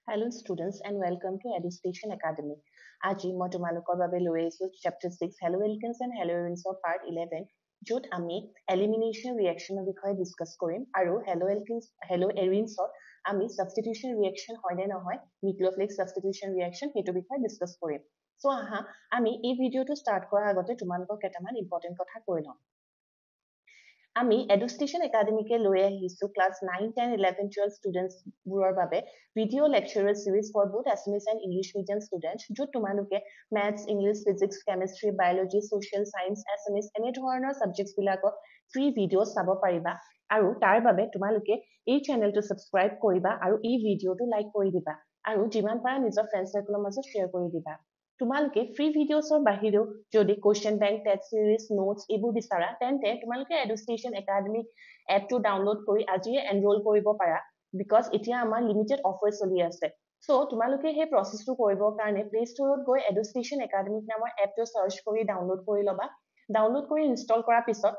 Hello students and welcome to Education Academy. আজি মই তোমালোকৰ বাবে লৈ আহিছো chapter 6 Hello Alkenes and Hello Arenes of part 11 য'ত আমি elimination reaction বিষয়ে ডিসকাস কৰিম আৰু Hello Arenes আমি substitution reaction হয় নে নহয় nucleophilic substitution reaction সেইটো বিষয়ে ডিসকাস কৰিম। সো আহা আমি এই ভিডিওটো স্টাৰ্ট কৰাৰ আগতে তোমালোকক কেইটামান ইম্পৰ্টেন্ট কথা কৈ লওঁ। আমি এডুকেশ্যন একাডেমিকে লৈ আহিছো ক্লাছ 9, 10, 11, 12 ষ্টুডেন্টছ বোৰৰ বাবে ভিডিঅ' লেকচাৰৰ series for both Assamese and English medium students য'ত তোমালোকে maths, English, physics, chemistry, biology, social science, Assamese এনে ধৰণৰ সাবজেক্টছ বিলাকৰ ফ্ৰী ভিডিঅ' চাব পাৰিবা আৰু তাৰ বাবে তোমালোকে এই চেনেলটো সাবস্ক্ৰাইব কৰিবা আৰু এই ভিডিঅ'টো লাইক কৰি দিবা আৰু যিমান পাৰা নিজৰ ফ্ৰেণ্ড সাৰ্কেলৰ মাজত শ্বেয়াৰ কৰি দিবা। তোমালোকে ফ্ৰী ভিডিঅ'ছৰ বাহিৰেও যদি কোৱেশ্চন বেংক, টেষ্ট সিৰিজ, নোটছ এইবোৰ বিচাৰা তেন্তে তোমালোকে এডুকেশ্যন একাডেমি এপটো ডাউনলোড কৰি আজিয়ে এনৰোল কৰিব পাৰা বিকজ এতিয়া আমাৰ লিমিটেড অফাৰ চলি আছে। সো তোমালোকে সেই প্ৰচেছটো কৰিবৰ কাৰণে প্লে ষ্টৰত গৈ এডুকেশ্যন একাডেমি নামৰ এপটো সাৰ্চ কৰি ডাউনলোড কৰি ল'বা। ডাউনলোড কৰি ইনষ্টল কৰাৰ পিছত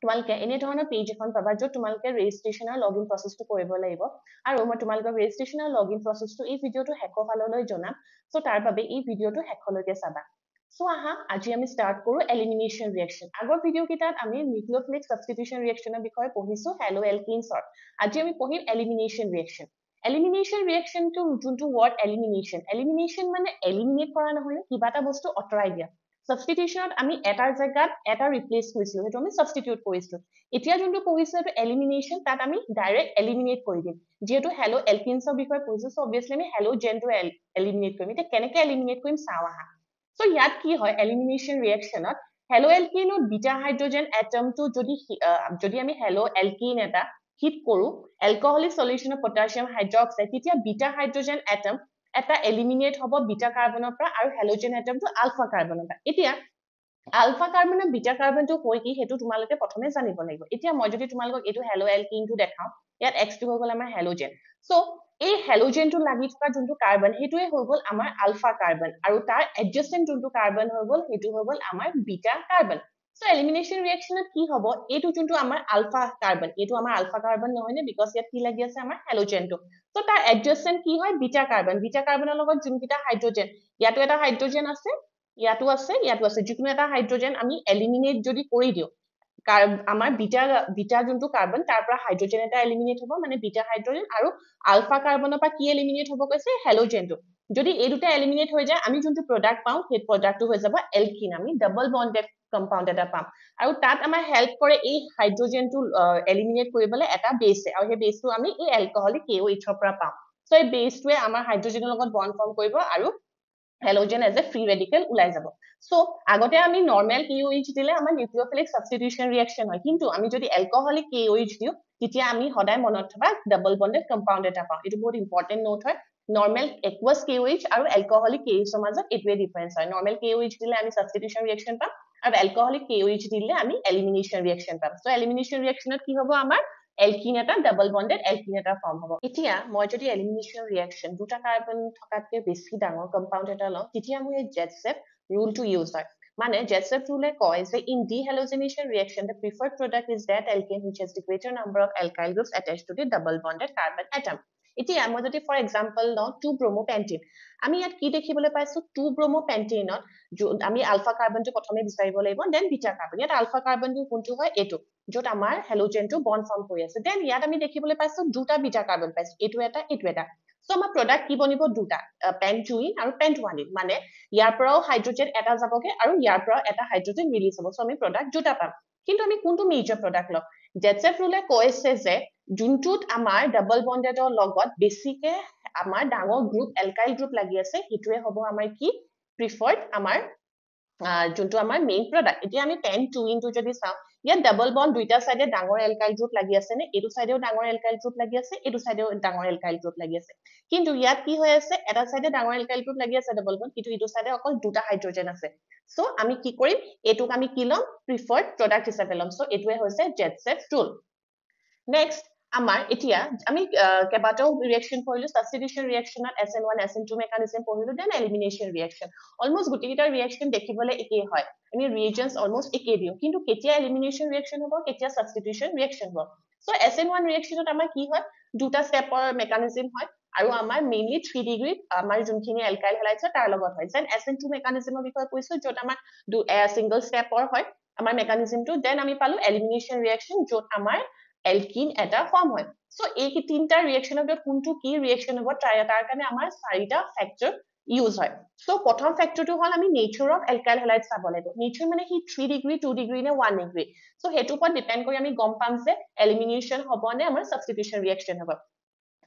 তোমালোকে এনে ধৰণৰ পেজ এখন পাবা য'ত তোমালোকে ৰেজিষ্ট্ৰেশ্যনৰ লগইন প্ৰচেছটো কৰিব লাগিব আৰু মই তোমালোকক ৰেজিষ্ট্ৰেশ্যনৰ লগইন প্ৰচেছটো এই ভিডিঅ'টো শেষৰ ফাললৈ জনাম। সো তাৰ বাবে এই ভিডিঅ'টো শেষলৈকে চাবা। সো আহা আজি আমি স্টাৰ্ট কৰো এলিমিনেশ্যন ৰিয়েকশ্যন। আগৰ ভিডিঅ' কেইটাত আমি নিউক্লিওফিলিক সাবস্টিটিউশন ৰিয়েকশ্যনৰ বিষয়ে পঢ়িছো হেলো এলকিনছৰ। আজি আমি পঢ়িম এলিমিনেশ্যন ৰিয়েকশ্যন। এলিমিনেশ্যন ৰিয়েকশ্যনটো যোনটো ৱৰ্ড এলিমিনেশ্যন মানে এলিমিনেট কৰা নহয় কিবা এটা বস্তু আঁতৰাই দিয়া। সাবস্টিটিউশনত আমি এটাৰ জায়গাত এটা ৰিপ্লেস কৰিছিলো সেইটো আমি সাবস্টিটিউট কৰিছিলো। এতিয়া যোনটো পঢ়িছো সেইটো এলিমিনেশ্যন তাত আমি ডাইৰেক্ট এলিমিনেট কৰি দিম। যেহেতু হেলো এলকিনছৰ বিষয়ে পঢ়িছো সো অবভিয়াসলি আমি হেলো জেনটো এলিমিনেট কৰিম। এতিয়া কেনেকৈ এলিমিনেট কৰিম চাও আহা। সো ইয়াত কি হয় এলিমিনেশ্যন ৰিয়েকশ্যনত হেলো এলকিনত বিটা হাইড্ৰোজেন এটমটো যদি আমি হেলো এলকিন এটা হিট কৰো alcoholic solution of potassium hydroxide তেতিয়া বিটা হাইড্ৰোজেন এটম এটা এলিমিনেট হ'ব বিটা কাৰ্বনৰ পৰা আৰু হেলোজেন এটমটো আলফা কাৰ্বনৰ পৰা। এতিয়া আলফা কাৰ্বন আৰু বিটা কাৰ্বনটো হয় কি সেইটো তোমালোকে প্ৰথমে জানিব লাগিব। এতিয়া মই যদি তোমালোকক এইটো হেলো এলকিনটো দেখাও ইয়াত X টো হৈ গ'ল আমাৰ হেলোজেন। সো এই হেলোজেনটো লাগি থকা যোনটো কাৰ্বন সেইটোৱে হৈ গ'ল আমাৰ আলফা কাৰ্বন আৰু তাৰ এডজেসেন্ট যোনটো কাৰ্বন হৈ গ'ল সেইটো হৈ গ'ল আমাৰ বিটা কাৰ্বন। সো এলিমিনেশ্যন ৰিয়েকশ্যনত কি হ'ব এইটো যোনটো আমাৰ আলফা কাৰ্বন এইটো আমাৰ আলফা কাৰ্বন নহয় নে বিকজ ইয়াত কি লাগি আছে আমাৰ হেলোজেনটো। সো তাৰ এডজেসেন্ট কি হয় বিটা কাৰ্বনৰ লগত যোনকেইটা হাইড্ৰোজেন ইয়াতো এটা হাইড্ৰোজেন আছে ইয়াতো আছে যিকোনো এটা হাইড্ৰোজেন আমি এলিমিনেট যদি কৰি দিও আমাৰ বিটা যোনটো কাৰ্বন তাৰ পৰা হাইড্ৰোজেন এটা এলিমিনেট হ'ব মানে বিটা হাইড্ৰোজেন আৰু আলফা কাৰ্বনৰ পৰা কি এলিমিনেট হ'ব কৈছে হেলোজেনটো। যদি এই দুটা এলিমিনেট হৈ যায় আমি যোনটো প্ৰডাক্ট পাওঁ সেই প্ৰডাক্টটো হৈ যাব এলকিন। আমি ডাবল বন্ডেড কম্পাউণ্ড এটা পাম আৰু তাত আমাৰ হেল্প কৰে এই হাইড্ৰোজেনটো এলিমিনেট কৰিবলৈ এটা বেছে আৰু সেই বেছটো আমি এই এলকহলিক KOH ৰ পৰা পাওঁ। সো এই বেছটোৱে আমাৰ হাইড্ৰোজেনৰ লগত বন্ড ফৰ্ম কৰিব আৰু halogen as a free radical ওলাই যাব। সো আগতে আমি নৰ্মেল KOH দিলে আমাৰ নিউক্লিওফিলিক সাবস্টিটিউশন ৰিয়েকশ্যন হয় কিন্তু আমি যদি এলকহলিক KOH দিও তেতিয়া আমি সদায় মনত থবা ডাবল বন্ডেড কম্পাউণ্ড এটা পাওঁ। এইটো বহুত ইম্পৰ্টেন্ট নোট হয়। নৰ্মেল একুৱাছ KOH আৰু এলকহলিক KOH ৰ মাজত এইটোৱে ডিফাৰেন্স হয়। নৰ্মেল KOH দিলে আমি সাবস্টিটিউশন ৰিয়েকশ্যন পাম আৰু এলকহলিক KOH দিলে আমি এলিমিনেশ্যন ৰিয়েকশ্যন পাম। সো এলিমিনেশ্যন ৰিয়েকশ্যনত কি হ'ব আমাৰ এলকিন এটা ডাবল বন্ডেড এলকিন এটা ফৰ্ম হ'ব। এতিয়া মই যদি এলিমিনেশ্যন ৰিয়েকশ্যন দুটা কাৰ্বন থকাতকৈ বেছি ডাঙৰ কম্পাউণ্ড এটা লওঁ তেতিয়া মোৰ এই জেটছেপ ৰুলটো ইউজ হয়। মানে জেটছেপ ৰুলে কয় যে in dehalogenation reaction the preferred product is that alkane which has the greater number of alkyl groups attached to the double bonded carbon atom. এতিয়া মই যদি ফৰ এক্সাম্পল লওঁ 2-bromopentane আমি ইয়াত কি দেখিবলৈ পাইছো 2-bromopentane আমি আলফা কাৰ্বনটো প্ৰথমে বিচাৰিব লাগিব দেন বিটা কাৰ্বন। ইয়াত আলফা কাৰ্বনটো কোনটো হয় এইটো য'ত আমাৰ হেলোজেনটো বন্ড ফৰ্ম কৰি আছে। দেন ইয়াত আমি দেখিবলৈ পাইছো দুটা বিটা কাৰ্বন পাইছো এইটো এটা। সো আমাৰ প্ৰডাক্ট কি বনিব দুটা পেন্টুইন আৰু পেন্টুৱানিন মানে ইয়াৰ পৰাও হাইড্ৰোজেন এটা যাবগে আৰু ইয়াৰ পৰাও এটা হাইড্ৰোজেন ৰিলিজ হ'ব। সো আমি প্ৰডাক্ট দুটা পাম কিন্তু আমি কোনটো মেজৰ প্ৰডাক্ট লম জেটছেপ ৰুলে কৈছে যে যোনটোত আমাৰ ডাবল বন্ডেডৰ লগত বেছিকে আমাৰ ডাঙৰ গ্ৰুপ এলকাইল গ্ৰুপ লাগি আছে সেইটোৱে হ'ব আমাৰ কি প্ৰিফাৰ্ড আমাৰ যোনটো আমাৰ মেইন প্ৰডাক্ট। এতিয়া আমি পেন্টুইনটো যদি চাওঁ ইয়াত ডাবল বন্ড দুইটা সাইডে ডাঙৰ এলকাইল গ্ৰুপ লাগি আছে নে এইটো সাইডেও ডাঙৰ এলকাইল গ্ৰুপ লাগি আছে এইটো সাইডেও ডাঙৰ এলকাইল গ্ৰুপ লাগি আছে কিন্তু ইয়াত কি হৈ আছে এটা সাইডে ডাঙৰ এলকাইল গ্ৰুপ লাগি আছে ডাবল বন্ড কিন্তু ইটো সাইডে অকল দুটা হাইড্ৰোজেন আছে। সো আমি কি কৰিম এইটোক আমি কি লম প্ৰিফাৰ্ড প্ৰডাক্ট হিচাপে লম। সো এইটোৱে হৈছে জেটছেপ ৰুল। নেক্সট আমাৰ এতিয়া আমি কেইবাটাও ৰিয়েকশ্যন পঢ়িলো সাবস্টিটিউশন ৰিয়েকশ্যনত SN1 SN2 মেকানিজম পঢ়িলো দেন এলিমিনেশ্যন ৰিয়েকশ্যন অলমোষ্ট গোটেইকেইটা ৰিয়েকশ্যন দেখিবলৈ একেই হয়। আমি ৰিয়েজেন্টছ অলমোষ্ট একেই দিওঁ কিন্তু কেতিয়া এলিমিনেশ্যন ৰিয়েকশ্যন হ'ব কেতিয়া সাবস্টিটিউশন ৰিয়েকশ্যন হ'ব। সো SN1 ৰিয়েকশ্যনত আমাৰ কি হয় দুটা ষ্টেপৰ মেকানিজম হয় আৰু আমাৰ মেইনলি 3 ডিগ্ৰী আমাৰ যোনখিনি এলকাইল হেলাইডছ তাৰ লগত হয় যেন SN2 মেকানিজমৰ বিষয়ে কৈছো য'ত আমাৰ সিংগল ষ্টেপৰ হয় আমাৰ মেকানিজমটো দেন আমি পালো এলিমিনেশ্যন ৰিয়েকশ্যন য'ত আমাৰ এলকিন এটা ফৰ্ম হয় সো এই তিনটা ৰিয়েকশ্যনৰ ভিতৰত কোনটো কি ৰিয়েকশ্যন হ'ব তাৰ কাৰণে আমাৰ চাৰিটা ফেক্টৰ ইউজ হয় সো প্ৰথম ফেক্টৰটো হ'ল আমি নেচাৰ অফ এলকাইল হেলাইড চাব লাগিব নেচাৰ মানে কি 3 ডিগ্ৰী 2 ডিগ্ৰী নে 1 ডিগ্ৰী সো হেতুৰ ওপৰত ডিপেন্ড কৰি আমি গম পাম যে এলিমিনেশ্যন হ'ব নে আমাৰ সাবস্টিটিউশন ৰিয়েকশ্যন হ'ব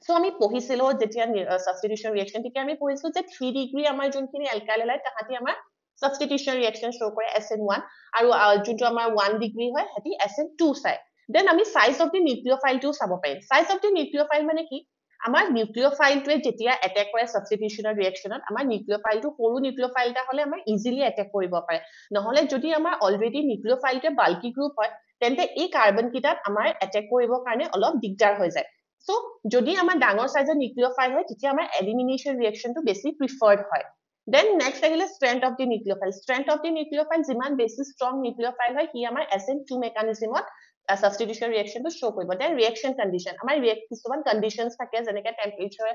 সো আমি পঢ়িছিলো যেতিয়া সাবস্টিটিউশন ৰিয়েকশ্যন তেতিয়া আমি পঢ়িছো যে 3 ডিগ্ৰী আমাৰ যোনখিনি এলকাইল হেলাইড তাহাতি আমাৰ সাবস্টিটিউশন ৰিয়েকশ্যন শো কৰে SN1 আৰু যোনটো আমাৰ 1 ডিগ্ৰী হয় হেতি SN2 চাই দেন আমি সাইজ অফ দি নিউক্লিওফাইলটো চাব পাৰিম সাইজ অফ দি নিউক্লিওফাইল মানে কি আমাৰ নিউক্লিওফাইলটোৱে যেতিয়া এটেক কৰে সাবস্টিটিউশনৰ ৰিয়েকশ্যনত আমাৰ নিউক্লিওফাইলটো সৰু নিউক্লিওফাইল এটা হলে আমাৰ ইজিলি এটেক কৰিব পাৰে নহলে যদি আমাৰ অলৰেডি নিউক্লিওফাইলটো বাল্কি গ্ৰুপ হয় তেন্তে এই কাৰ্বন কিটাত আমাৰ এটেক কৰিবৰ কাৰণে অলপ দিগদাৰ হৈ যায় সো যদি আমাৰ ডাঙৰ সাইজৰ নিউক্লিওফাইল হয় তেতিয়া আমাৰ এলিমিনেশ্যন ৰিয়েকশ্যনটো বেছি প্ৰিফাৰ্ড হয় দেন নেক্সট আহিলে strength of the nucleophile strength of the nucleophile যিমান বেছি ষ্ট্ৰং নিউক্লিওফাইল হয় সি আমাৰ SN2 মেকানিজমত সাবস্টিটিউশন ৰিয়েকশ্যনটো শো কৰিব দেন ৰিয়েকশ্যন কণ্ডিশ্যন আমাৰ কিছুমান কণ্ডিশ্যনছ থাকে যেনেকৈ টেম্পাৰেচাৰ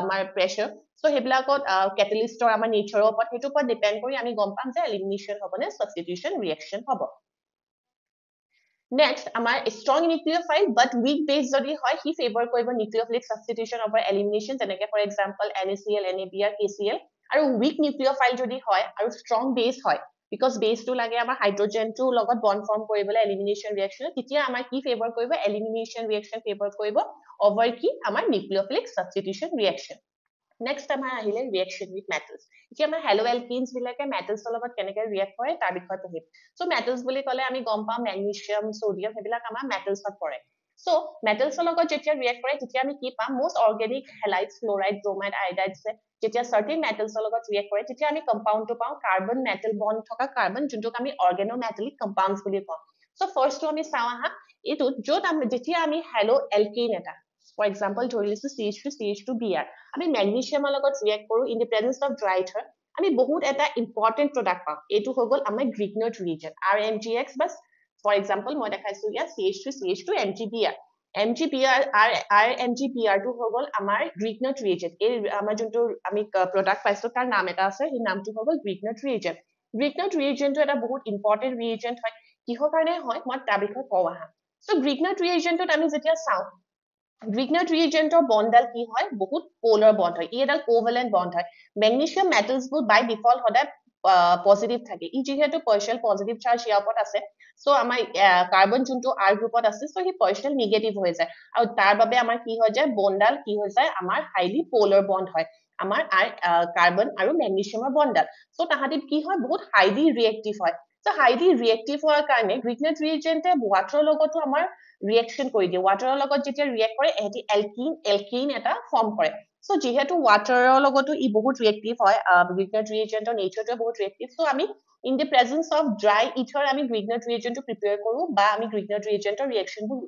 আমাৰ প্ৰেছাৰ সো সেইবিলাকত কেটালিষ্টৰ আমাৰ নেচাৰৰ ওপৰত হেতুৰ ওপৰত ডিপেন্ড কৰি আমি গম পাম যে এলিমিনেশ্যন হ'ব নে সাবস্টিটিউশন ৰিয়েকশ্যন হ'ব Next, আমাৰ strong nucleophile but weak base যদি হয় হি ফেভাৰ কৰিব nucleophilic substitution over elimination যেনেকৈ for example NaCl, NaBr, KCl আৰু weak nucleophile যদি হয় আৰু strong base হয় because base টো লাগে আমাৰ হাইড্ৰোজেনটো লগত বন্ড ফৰ্ম কৰিবলৈ elimination reaction তেতিয়া আমাৰ কি ফেভাৰ কৰিব elimination reaction ফেভাৰ কৰিব over কি আমাৰ nucleophilic substitution reaction Next আমাৰ আহিলে reaction with metals এতিয়া আমাৰ haloalkanes বিলাকে metals লগত কেনেকৈ ৰিয়েক্ট কৰে তাৰ বিষয়ে পঢ়িম সো metals বুলি ক'লে আমি গম পাম magnesium sodium সেইবিলাক আমাৰ metals ত পৰে সো metals লগত যেতিয়া ৰিয়েক্ট কৰে তেতিয়া আমি কি পাম most organic halides fluoride bromide iodide যেতিয়া certain metals লগত ৰিয়েক্ট কৰে তেতিয়া আমি কম্পাউণ্ডটো পাওঁ কাৰ্বন মেটেল বন্ড থকা কাৰ্বন যোনটোক আমি organometallic compounds বুলি কওঁ সো ফাৰ্ষ্টটো আমি চাওঁ আহা এইটো য'ত আমি যেতিয়া আমি haloalkane এটা For example, ধৰি লৈছো CH3 CH2Br আমি মেগনেছিয়ামৰ লগত ৰিয়েক্ট কৰো in the presence of dry ether আমি বহুত এটা ইম্পৰ্টেন্ট প্ৰডাক্ট পাম এইটো হৈ গ'ল আমাৰ গ্ৰিগনট ৰিজন RMGX বাস for example মই দেখাইছো ইয়াত CH3 CH2 MgBr MgBr RMgBr টো হৈ গ'ল আমাৰ গ্ৰিগনট ৰিজন এই আমাৰ যোনটো আমি প্ৰডাক্ট পাইছো তাৰ নাম এটা আছে সেই নামটো হৈ গ'ল গ্ৰিগনট ৰিজন গ্ৰিগনট ৰিজনটো এটা বহুত ইম্পৰ্টেন্ট ৰিজন হয় কিহৰ কাৰণে হয় মই তাৰ বিষয়ে কওঁ আহা সো গ্ৰিগনট ৰিজনটোত আমি যেতিয়া চাওঁ Grignard reagent বন্ডাল কি হয় বহুত পোলাৰ বন্ড হয় ই এডাল কোভেলেন্ট বন্ড হয় মেগনেছিয়াম মেটেলছ বোৰ বাই ডিফল্ট সদায় পজিটিভ থাকে ই যেহেতু পাৰ্শিয়াল পজিটিভ চাৰ্জ ইয়াৰ ওপৰত আছে সো আমাৰ কাৰ্বন যোনটো R গ্ৰুপত আছে সো হি পাৰ্শিয়াল নিগেটিভ হৈ যায় আৰু তাৰ বাবে আমাৰ কি হৈ যায় বন্ডাল কি হৈ যায় আমাৰ হাইলি পোলাৰ বন্ড হয় আমাৰ কাৰ্বন আৰু মেগনেছিয়ামৰ বন্ডাল সো তাহাঁতি কি হয় বহুত হাইলি ৰিয়েক্টিভ হয় সো হাইলি ৰিয়েক্টিভ হোৱাৰ কাৰণে গ্ৰিগনেট ৰিয়েজেন্টে ৱাটাৰৰ লগতো আমাৰ ৰিয়েকশ্যন কৰি দিয়ে ৱাটাৰৰ লগত যেতিয়া ৰিয়েক্ট কৰে এহেতি এলকিন এটা ফৰ্ম কৰে সো যিহেতু ৱাটাৰৰ লগতো ই বহুত ৰিয়েক্টিভ হয় গ্ৰিগনেট ৰিয়েজেন্টৰ নেচাৰটো বহুত ৰিয়েক্টিভ সো আমি in the presence of dry ether আমি গ্ৰিগনেট ৰিয়েজেন্টটো প্ৰিপেয়াৰ কৰো বা আমি গ্ৰিগনেট ৰিয়েজেন্টৰ ৰিয়েকশ্যনবোৰ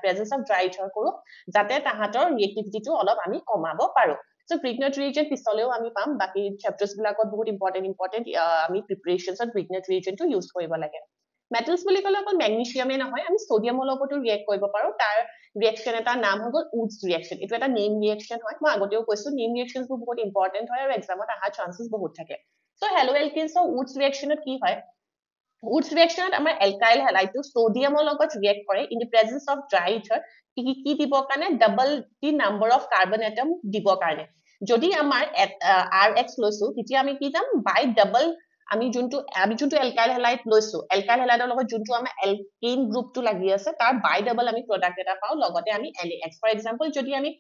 presence of dry ether কৰো যাতে তাহাঁতৰ ৰিয়েক্টিভিটিটো অলপ আমি কমাব পাৰো সো গ্ৰিগনেট ৰিয়েজেন্ট পিছলেও আমি পাম বাকি চেপ্টাৰ্ছ বিলাকত বহুত ইম্পৰ্টেন্ট আমি প্ৰিপাৰেচনছত গ্ৰিগনেট ৰিয়েজেন্টটো ইউজ কৰিব লাগে মেটেলছ বুলি ক'লে অকল মেগনেছিয়ামে নহয় আমি সোডিয়ামৰ লগতো ৰিয়েক্ট কৰিব পাৰো তাৰ ৰিয়েকশ্যন এটা নাম হৈ গ'ল উডছ ৰিয়েকশ্যন এইটো এটা নেম ৰিয়েকশ্যন হয় মই আগতেও কৈছো নেম ৰিয়েকশ্যনবোৰ বহুত ইম্পৰ্টেন্ট হয় আৰু এক্সামত অহাৰ চান্সেছ বহুত থাকে সো হেলোএলকিনছৰ উডছ ৰিয়েকশ্যনত কি হয় উডছ ৰিয়েকশ্যনত আমাৰ এলকাইল হেলাইডটো সোডিয়ামৰ লগত ৰিয়েক্ট কৰে in the presence of dry ether কি দিবৰ কাৰণে double the number of carbon atom দিবৰ কাৰণে যদি আমাৰ RX লৈছো তেতিয়া আমি কি যাম বাই ডাবল আমি যোনটো এলকাইল হেলাইড লৈছো এলকাইল হেলাইডৰ লগত যোনটো আমাৰ এলকেন গ্ৰুপটো লাগি আছে তাৰ বাই ডাবল আমি প্ৰডাক্ট এটা পাওঁ লগতে আমি NaX ফৰ এক্সাম্পল যদি আমি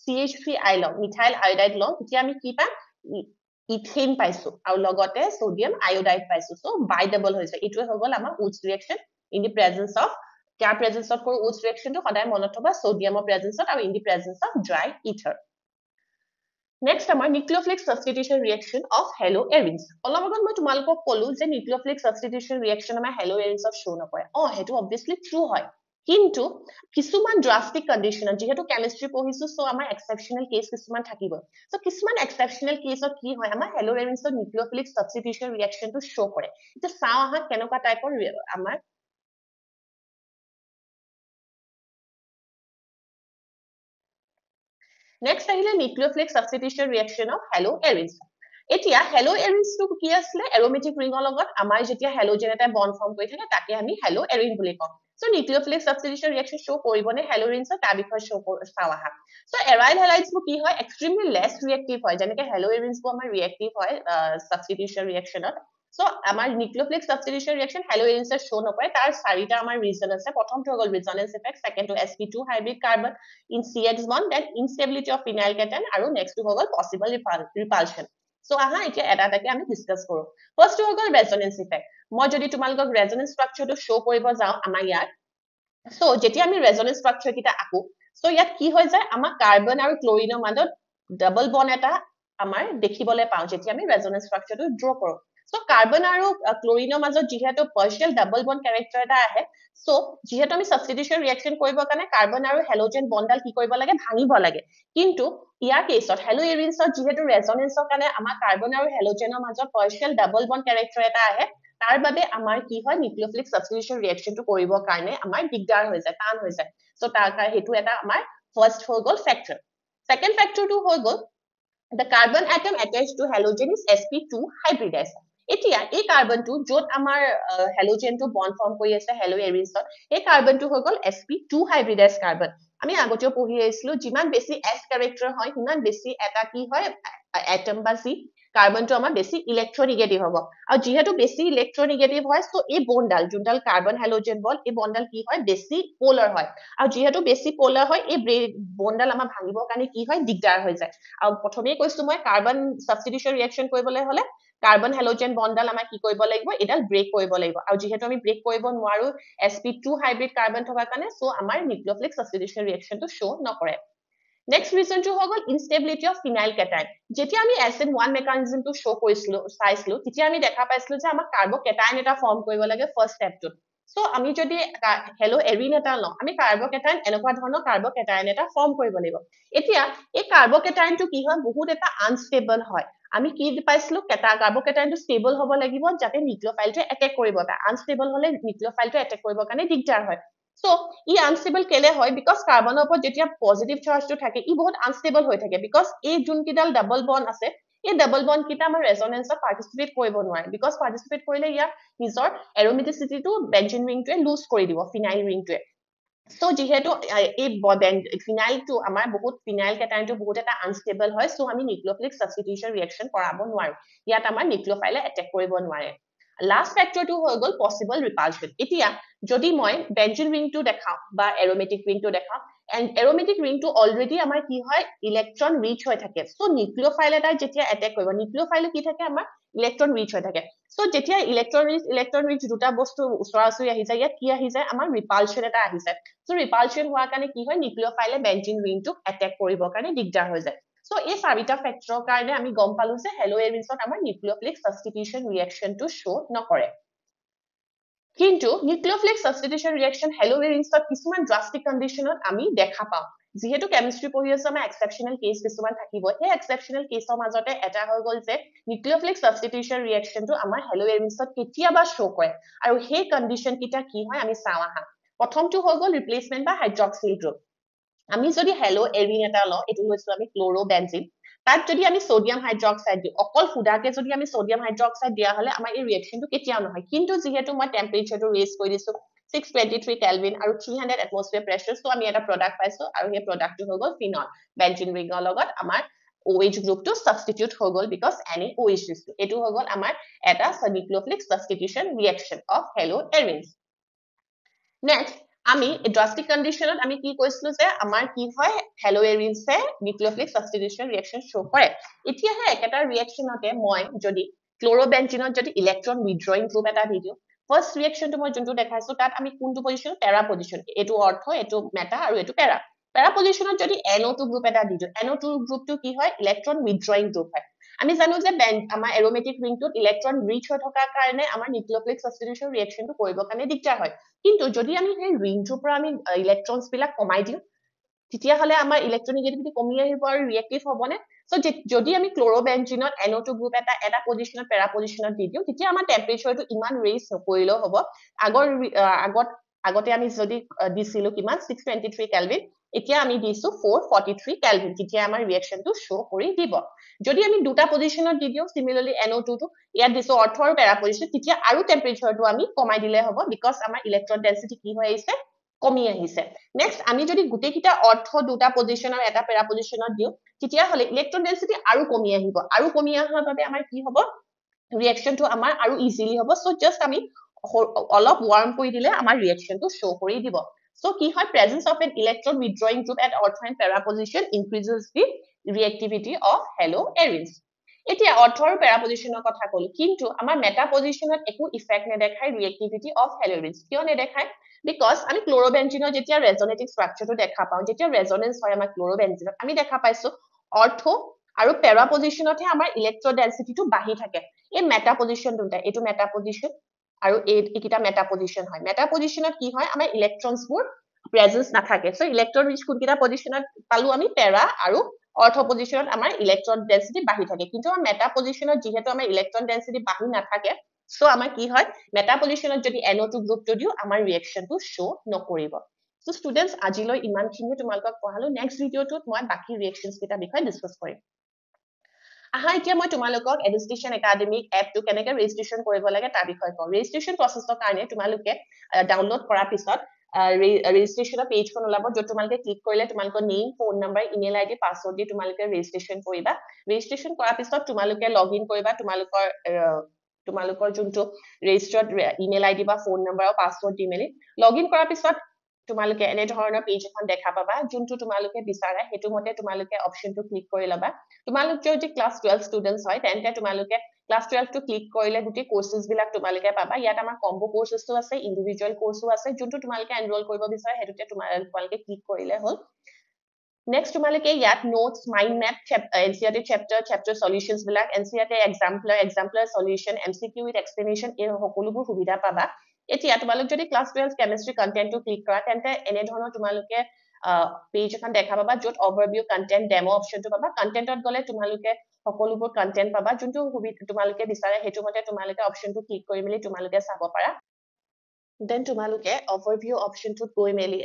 CH3I লওঁ মিথাইল আয়োডাইড লওঁ তেতিয়া আমি কি পাম ইথেন পাইছো আৰু লগতে সোডিয়াম আয়োডাইড পাইছো সো বাই ডাবল হৈছে এইটোৱে হৈ গ'ল আমাৰ Wurtz reaction in the presence of ইয়াৰ প্ৰেজেন্সত কৰো উডছ ৰিয়েকশ্যনটো সদায় মনত থবা সোডিয়ামৰ প্ৰেজেন্সত আৰু in the presence of dry ether Next আমাৰ nucleophilic substitution reaction of haloarenes অলপ আগত মই তোমালোকক ক'লো যে nucleophilic substitution reaction আমাৰ haloarenesত show নকৰে হেতু obviously true হয় কিন্তু কিছুমান drastic condition যেহেতু chemistry পঢ়িছো সো আমাৰ exceptional case কিছুমান থাকিব সো কিছুমান exceptional caseত কি হয় আমাৰ haloarenesত nucleophilic substitution reaction টো show কৰে এটা চাও আহা কেনেকুৱা টাইপৰ আমাৰ Next আহিলে nucleophilic substitution reaction of haloarenes. এতিয়া haloarenes টো কি আছিলে aromatic ring ৰ লগত আমাৰ যেতিয়া halogen এটা bond form কৰি থাকে তাকে আমি haloarene বুলি কওঁ so nucleophilic substitution reaction show কৰিবনে haloarenes তাৰ বিষয়ে show চাও আহা so aryl halides বোৰ কি হয় extremely less reactive হয় যেনেকৈ haloarenes বোৰ আমাৰ reactive হয় substitution reaction ত so আমাৰ nucleophilic substitution reaction haloarenes show নকৰে তাৰ চাৰিটা আমাৰ reason আছে প্ৰথমটো হ'ল resonance effect second to sp2 hybrid carbon in CH bond then instability of phenyl cation আৰু next to হ'ল possible repulsion so aha এতিয়া এটা এটাকে আমি ডিসকাস কৰো ফার্স্ট হৈ গল resonance effect মই যদি তোমালোকক resonance structure টো show কৰিব যাও আমাৰ ইয়াত so যেতিয়া আমি resonance structure কিটা আকো so ইয়াত কি হৈ যায় আমাৰ কাৰ্বন আৰু ক্লোৰিনৰ মাজত ডাবল বন্ড এটা আমাৰ দেখিবলৈ পাও যেতিয়া আমি resonance structure টো draw কৰো so কাৰ্বন আৰু ক্লোৰিনৰ মাজত যিহেতু partial double bond character এটা আহে so যিহেতু আমি substitution reaction কৰিব কাৰণে কাৰ্বন আৰু হেলোজেন বন্ডাল কি কৰিব লাগে ভাঙিব লাগে কিন্তু ইয়াৰ কেছত haloarenes যিহেতু resonance কাৰণে আমাৰ কাৰ্বন আৰু হেলোজেনৰ মাজত partial double bond character এটা আহে তাৰ বাবে আমাৰ কি হয় nucleophilic substitution reaction টো কৰিবৰ কাৰণে আমাৰ দিগদাৰ হৈ যায় টান হৈ যায় so তাৰ কাৰণে হেতু এটা আমাৰ first হৈ গল factor second factor টো হৈ গল the carbon atom attached to halogen is sp2 hybridized এতিয়া এই কাৰ্বনটো যত আমাৰ হেলোজেনটো বন্ড ফৰ্ম কৰি আছে haloarenes এই কাৰ্বনটো হৈ গল sp2 hybridized কাৰ্বন আমি আগতেও পঢ়ি আহিছিলো যিমান বেছি s character হয় সিমান বেছি এটা কি হয় atom বা যি কাৰ্বনটো আমাৰ বেছি ইলেক্ট্ৰোনেগেটিভ হ'ব আৰু যেহেতু বেছি ইলেক্ট্ৰোনেগেটিভ হয় সো এই বন্ডাল যোনডাল কাৰ্বন হেলোজেন বল এই বন্ডাল কি হয় বেছি পোলাৰ হয় আৰু যেহেতু বেছি পোলাৰ হয় এই বন্ডাল আমাৰ ভাঙিবৰ কাৰণে কি হয় দিগদাৰ হৈ যায় আৰু প্ৰথমেই কৈছো মই কাৰ্বন সাবস্টিটিউশন ৰিঅ্যাকশন কৰিবলৈ হলে কাৰ্বন হেলোজেন বন্ডাল আমাৰ কি কৰিব লাগিব এডাল ব্ৰেক কৰিব লাগিব আৰু যেহেতু আমি ব্ৰেক কৰিব নোৱাৰো sp2 হাইব্ৰিড কাৰ্বন থকাৰ কাৰণে সো আমাৰ নিউক্লিওফিলিক সাবস্টিটিউশন ৰিঅ্যাকশন টো শো নকৰে Next reason to হৈ গল instability of phenyl cation যেতিয়া আমি acid one mechanism টো show কৰিছিলো চাইছিলো তেতিয়া আমি দেখা পাইছিলো যে আমাক কাৰ্বকেটাইন এটা ফৰ্ম কৰিব লাগে first step টোত so আমি যদি haloarene এটা লওঁ আমি কাৰ্বকেটাইন এনেকুৱা ধৰণৰ কাৰ্বকেটাইন এটা ফৰ্ম কৰিব লাগিব এতিয়া এই কাৰ্বকেটাইনটো কি হয় বহুত এটা আনষ্টেবল হয় আমি কি পাইছিলো কাৰ্বকেটাইনটো ষ্টেবল হ'ব লাগিব যাতে নিউক্লিওফাইলটো এটেক কৰিব পাৰে আনষ্টেবল হলে নিউক্লিওফাইলটো এটেক কৰিবৰ কাৰণে দিগদাৰ হয় so ই আনষ্টেবল কেলে হয় বিকজ কাৰ্বনৰ ওপৰত যেতিয়া পজিটিভ চাৰ্জটো থাকে ই বহুত আনষ্টেবল হৈ থাকে বিকজ এই যোন কিডাল ডাবল বন্ড আছে এই ডাবল বন্ড কিটা আমাৰ ৰেজনেন্সত পাৰ্টিসিপেট কৰিব নোৱাৰে বিকজ পাৰ্টিসিপেট কৰিলে ইয়াৰ নিজৰ এৰোমেটিসিটিটো বেঞ্জিন ৰিংটোৱে লুজ কৰি দিব ফিনাইল ৰিংটোৱে so যেহেতু এই ফিনাইলটো আমাৰ বহুত ফিনাইল কেটাইনটো বহুত এটা আনষ্টেবল হয় so আমি নিউক্লিওফিলিক সাবস্টিটিউশন ৰিঅ্যাকশন কৰাব নোৱাৰো ইয়াত আমাৰ নিউক্লিওফাইলে এটেক কৰিব নোৱাৰে last factor টো হৈ গল possible repulsion এতিয়া যদি মই বেঞ্জিন ৰিংটো দেখাও বা এৰোমেটিক ৰিংটো দেখাও and aromatic ring টো already আমাৰ কি হয় ইলেক্ট্ৰন ৰিচ হৈ থাকে so নিউক্লিওফাইল এটা যেতিয়া এটেক কৰিব নিউক্লিওফাইল কি থাকে আমাৰ ইলেক্ট্ৰন ৰিচ হৈ থাকে so যেতিয়া ইলেক্ট্ৰন ৰিচ দুটা বস্তু ওচৰাওচৰি আহি যায় ইয়াত কি আহি যায় আমাৰ ৰিপালশন এটা আহি যায় so ৰিপালশন হোৱাৰ কাৰণে কি হয় নিউক্লিওফাইলে বেঞ্জিন ৰিংটোক এটেক কৰিবৰ কাৰণে দিগদাৰ হৈ যায় so এই চাৰিটা ফেক্টৰৰ কাৰণে আমি গম পালো যে haloarenesত আমাৰ নিউক্লিওফিলিক সাবস্টিটিউশন ৰিঅ্যাকশনটো শো নকৰে কিন্তু নিউক্লিওফিলিক সাবস্টিটিউশন ৰিঅ্যাকশন haloarenesত কিছুমান ড্ৰাস্টিক কন্ডিশনত আমি দেখা পাও যেহেতু কেমিস্ট্ৰি পঢ়ি আছে আমাৰ এক্সেপশনাল কেস কিছুমান থাকিব এই এক্সেপশনাল কেছৰ মাজতে এটা হৈ গল যে নিউক্লিওফিলিক সাবস্টিটিউশন ৰিঅ্যাকশনটো আমাৰ haloarenesত কেতিয়াবা শো কৰে আৰু সেই কন্ডিশন কিটা কি হয় আমি চাও আহা প্ৰথমটো হৈ গল ৰিপ্লেসমেন্ট বা হাইড্ৰক্সিল গ্ৰুপ আমি যদি haloarene এটা লওঁ এটো লৈছো আমি ক্লোৰোবেনজিন তাত যদি আমি সোডিয়াম হাইড্ৰক্সাইড দিও অকল ফুডাকে যদি আমি সোডিয়াম হাইড্ৰক্সাইড দিয়া হলে আমাৰ এই ৰিঅ্যাকশনটো কেতিয়াও নহয় কিন্তু যেহেতু মই টেম্পাৰেচাৰটো ৰেজ কৰি দিছো 623 কেলভিন আৰু 300 এটমস্ফিয়াৰ প্ৰেছাৰ সো আমি এটা প্ৰডাক্ট পাইছো আৰু এই প্ৰডাক্টটো হৈ গল ফিনল বেঞ্জিন ৰিঙৰ লগত আমাৰ OH গ্ৰুপটো সাবস্টিটিউট হৈ গল বিকজ any OH দিছো এটো হৈ গল আমাৰ এটা nucleophilic substitution reaction of haloarenes next আমি ড্ৰাস্টিক কন্ডিশনত আমি কি কৈছিলো যে আমাৰ কি হয় haloarenesে নিউক্লিওফিলিক সাবস্টিটিউশন ৰিঅ্যাকশন শো কৰে এতিয়াহে একেটা ৰিঅ্যাকশনতে মই যদি ক্লোৰোবেনজিনত যদি ইলেক্ট্ৰন উইথড্ৰয়িং গ্ৰুপ এটা দি দিও ফাৰ্স্ট ৰিঅ্যাকশনটো মই যোনটো দেখাইছো তাত আমি কোনটো পজিশন পেৰা পজিশন এটো অৰ্থ এটো মেটা আৰু এটো পেৰা পেৰা পজিশনত যদি NO2 গ্ৰুপ এটা দি দিও NO2 গ্ৰুপটো কি হয় ইলেক্ট্ৰন উইথড্ৰয়িং গ্ৰুপ হয় আমি জানো যে আমাৰ এৰোমেটিক ৰিংটোত ইলেক্ট্ৰন ৰিচ হৈ থকাৰ কাৰণে আমাৰ নিউক্লিওফিলিক সাবস্টিটিউশন ৰিঅ্যাকশনটো কৰিবৰ কাৰণে দিগদাৰ হয় কিন্তু যদি আমি সেই ৰিংটোৰ পৰা আমি ইলেক্ট্ৰনছ বিলাক কমাই দিও তেতিয়া হলে আমাৰ ইলেক্ট্ৰোনেগেটিভিটি কমি আহিব আৰু ৰিঅ্যাক্টিভ হ'বনে সো যদি আমি ক্লোৰোবেনজিনত NO2 গ্ৰুপ এটা পজিশনত পেৰা পজিশনত দি দিও তেতিয়া আমাৰ টেম্পাৰেচাৰটো ইমান ৰেজ নকৰিলেও হ'ব আগতে আমি যদি দিছিলো কিমান 623 কেলভিন এতিয়া আমি দিছো 443 কেলভিন তেতিয়া আমাৰ ৰিএকচনটো শো কৰি দিব যদি আমি দুটা পজিশনত দি দিও সিমিলাৰলি NO2 টো ইয়াত দিছো অৰ্থ আৰু পেৰা পজিশন তেতিয়া আৰু টেম্পাৰেচাৰটো আমি কমাই দিলে হ'ব বিকজ আমাৰ ইলেক্ট্ৰন ডেন্সিটি কি হৈ আহিছে কমি আহিছে নেক্সট আমি যদি গুটেই কিটা অৰ্থ দুটা পজিশন আৰু এটা পেৰা পজিশনত দিও তেতিয়া হলে ইলেক্ট্ৰন ডেন্সিটি আৰু কমি আহিব আৰু কমি অহাৰ বাবে আমাৰ কি হ'ব ৰিএকচনটো আমাৰ আৰু ইজিলি হ'ব সো জাস্ট আমি অলপ ওয়াৰ্ম কৰি দিলে আমাৰ ৰিএকচনটো শো কৰি দিব So, কি হয় presence of an electron withdrawing group at ortho and para position increases the reactivity of haloarenes. এতিয়া ortho আৰু para positionৰ কথা ক'লো কিন্তু আমাৰ meta positionত একো effect নেদেখায় reactivity of haloarenes কিয় নেদেখায় because আমি chlorobenzeneৰ যেতিয়া resonating structure টো দেখা পাওঁ যেতিয়া resonance হয় আমাৰ chlorobenzeneত আমি দেখা পাইছো ortho আৰু para positionতহে আমাৰ electron density টো বাঢ়ি থাকে এই meta position দুটা এইটো meta position আৰু এইকিটা মেটা পজিশন হয় মেটা পজিশনত কি হয় আমাৰ ইলেক্ট্ৰনছ বোৰ প্ৰেজেন্স নাথাকে সো ইলেক্ট্ৰন ৰিচ কোনকিটা পজিশনত পালো আমি পেৰা আৰু অৰ্থ পজিশনত আমাৰ ইলেক্ট্ৰন ডেন্সিটি বাঢ়ি থাকে কিন্তু আমাৰ মেটা পজিশনত যেহেতু আমাৰ ইলেক্ট্ৰন ডেন্সিটি বাঢ়ি নাথাকে সো আমাৰ কি হয় মেটা পজিশনত যদি NO2 গ্ৰুপটো দিও আমাৰ ৰিএকচনটো শো নকৰিব সো ষ্টুডেন্টস আজিলৈ ইমানখিনি তোমালোকক পঢ়ালো নেক্সট ভিডিওটোত মই বাকি ৰিএকচনছ কিটা বিষয় ডিসকাস কৰিম আহা এতিয়া মই তোমালোকক এডুকেশ্যন একাডেমিক এপটো কেনেকৈ ৰেজিষ্ট্ৰেচন কৰিব লাগে তাৰ বিষয়ে কওঁ ৰেজিষ্ট্ৰেচন প্ৰসেছৰ কাৰণে তোমালোকে ডাউনলোড কৰাৰ পিছত ৰেজিষ্ট্ৰেচনৰ পেজখন ওলাব য'ত তোমালোকে ক্লিক কৰিলে তোমালোকৰ name phone number email ID password দি তোমালোকে ৰেজিষ্ট্ৰেচন কৰিবা ৰেজিষ্ট্ৰেচন কৰাৰ পিছত তোমালোকে লগইন কৰিবা তোমালোকৰ যোনটো ৰেজিষ্টাৰ্ড ইমেইল আইডি বা ফোন নম্বৰ আৰু পাছৱৰ্ড দি মেলি লগইন কৰাৰ পিছত তোমালোকে এনে ধৰণৰ পেজ এখন দেখা পাবা যোনটো তোমালোকে বিচাৰা হেতু মতে তোমালোকে অপচনটো ক্লিক কৰি লবা তোমালোক যদি ক্লাস 12 ষ্টুডেন্টস হয় তেন্তে তোমালোকে ক্লাস 12 টো ক্লিক কৰিলে গুটি কোৰ্সেস বিলাক তোমালোকে পাবা ইয়াত আমাৰ কম্বো কোৰ্সেসটো আছে ইন্ডিভিজুৱেল কোৰ্সও আছে যোনটো তোমালোকে এনৰোল কৰিব বিচাৰে হেতুতে তোমালোকে ক্লিক কৰিলে হল নেক্সট তোমালোকে ইয়াত notes mind map NCERT chapter solutions বিলাক NCERT exemplar solution MCQ with explanation এই সকলোবোৰ সুবিধা পাবা এতিয়া তোমালোক যদি ক্লাস 12 কেমিষ্ট্ৰি কন্টেন্টটো ক্লিক কৰা তেন্তে এনে ধৰণৰ তোমালোকে পেজ এখন দেখা পাবা য'ত ওভাৰভিউ কন্টেন্ট ডেমো অপচনটো পাবা কন্টেন্টত গলে তোমালোকে সকলোবোৰ কন্টেন্ট পাবা যোনটো তোমালোকে বিচাৰে হেতু মতে তোমালোকে অপচনটো ক্লিক কৰি মেলি তোমালোকে চাব পাৰা দেন তোমালোকে ওভাৰভিউ অপচনটোত গৈ মেলি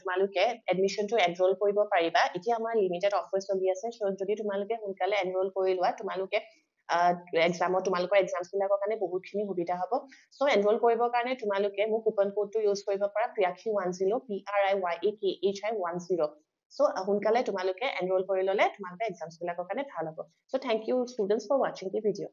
তোমালোকে এডমিশনটো এনৰোল কৰিব পাৰিবা এতিয়া আমাৰ লিমিটেড অফাৰ চলি আছে সো যদি তোমালোকে সোনকালে এনৰোল কৰি লোৱা তোমালোকে তোমালোকৰ এক্সামছ বিলাকৰ কাৰণে বহুতখিনি সুবিধা হ'ব সো এনৰোল কৰিবৰ কাৰণে তোমালোকে মোৰ কুপন কোডটো ইউজ কৰিব পাৰা PRIYAKHI10 PRIYAKHI10 সো সোনকালে তোমালোকে এনৰোল কৰি ললে তোমালোকৰ এক্সামছ বিলাকৰ কাৰণে ভাল হ'ব so thank you students for watching the video